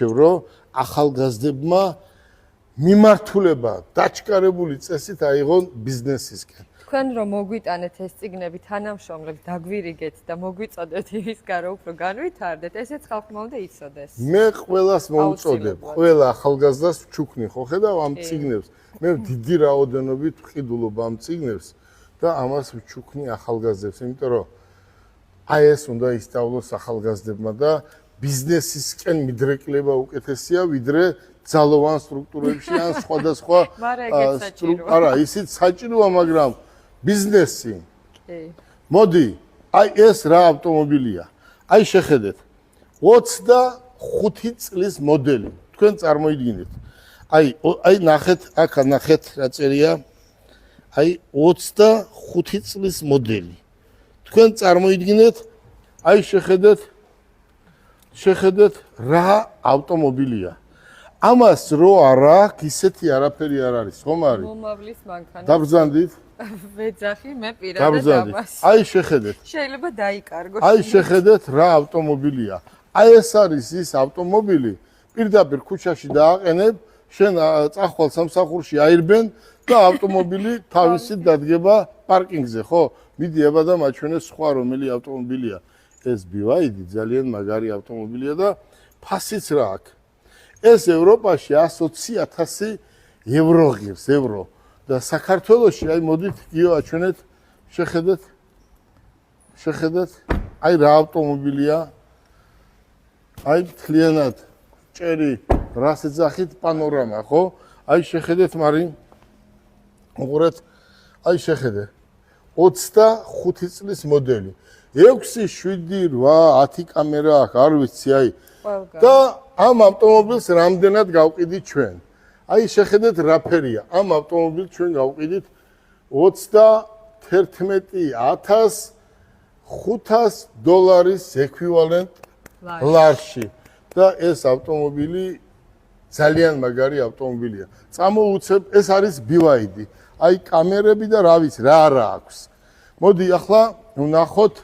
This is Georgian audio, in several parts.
რომ ახალგაზრდებმა მიმართულება დაჩქარებული წესით აიღონ ბიზნესისკენ. თქვენ რომ მოგვიტანეთ ეს წიგნები თანამშრომლებს დაგვირიგეთ და მოგვიწოდეთ იმის გარო უფრო განვითარდეთ, ესეც ხალხმა უნდა იცოდეს. მე ყველას მოუწოდებ, ყველა ახალგაზრდას ვჩუქნი ხო ხედავ ამ წიგნებს. მე დიდი რაოდენობით ვყიდულობ ამ წიგნებს და ამას ვჩუქნი ახალგაზრდებს, იმიტომ რომ აი ეს უნდა ისწავლოს ახალგაზრდებმა და ბიზნესისკენ მიდრეკლება უკეთესია, ვიდრე ძალოვან სტრუქტურებში ან სხვადასხვა არა, ისიც საჭიროა, მაგრამ ბიზნესი. მოდი, აი ეს რა ავტომობილია. აი შეხედეთ. 25 წლის მოდელი. თქვენ წარმოიდგინეთ. აი ნახეთ, აქ ნახეთ რა წერია. აი 25 წლის მოდელი. თქვენ წარმოიდგინეთ, აი შეხედეთ რა ავტომობილია. ამას რო არა, ისეთი არაფერი არ არის, ხომ არის? მომავლის მანქანა. დაბრძანდით? ვეძახი, მე პირადად ამას. აი შეხედეთ. შეიძლება დაიკარგო. აი შეხედეთ რა ავტომობილია. აი ეს არის ის ავტომობილი, პირდაპირ ქუჩაში დააყენებ, შენ წახვალ სამსახურში აირბენ და ავტომობილი თავისით დადგება პარკინგზე, ხო? მიდი აბა და მაჩვენე სხვა რომელი ავტომობილია. ეს BYD ძალიან მაგარი ავტომობილია და ფასიც რა აქვს. ეს ევროპაში 120,000 ევრო ღირს, ევრო. და საქართველოში აი მოდით გიო აჩვენეთ, შეხედეთ, აი რა ავტომობილია. აი მთლიანად ჭერი, რას ეძახით, პანორამა, ხო? აი შეხედეთ, მარინ. უყურეთ, აი შეხედე. 25 წლის მოდელი. 6, 7, 8, 10 კამერა აქვს, არ ვიცი, აი. და ამ ავტომობილს რამდენად გავყიდით ჩვენ? აი შეხედეთ რა ფერია. ამ ავტომობილს ჩვენ გავყიდით 31,500 დოლარის ეკვივალენტ ლარში. და ეს ავტომობილი ძალიან მაგარი ავტომობილია. წამოუცებ, ეს არის BYD. აი კამერები და რა ვიცი, რა არა აქვს. მოდი ახლა ვნახოთ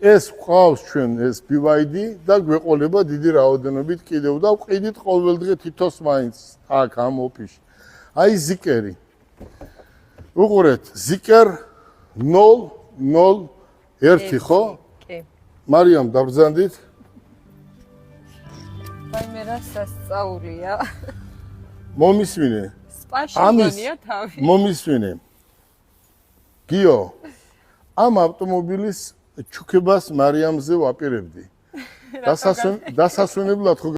ეს ყავს ჩვენ ეს BYD და გვეყოლება დიდი რაოდენობით კიდევ და ვყიდით ყოველდღე თითოს მაინც აქ ამ ოფისში. აი ზიკერი. უყურეთ, ზიკერ 001 ხო? კი. მარიამ დაბრძანდით? აი მე რა სასწაულია. მომისმინე. სპაში გონია თავი. მომისმინე. გიო, ამ ავტომობილის ჩუქებას მარიამზე ვაპირებდი. დასასვენებლად ხო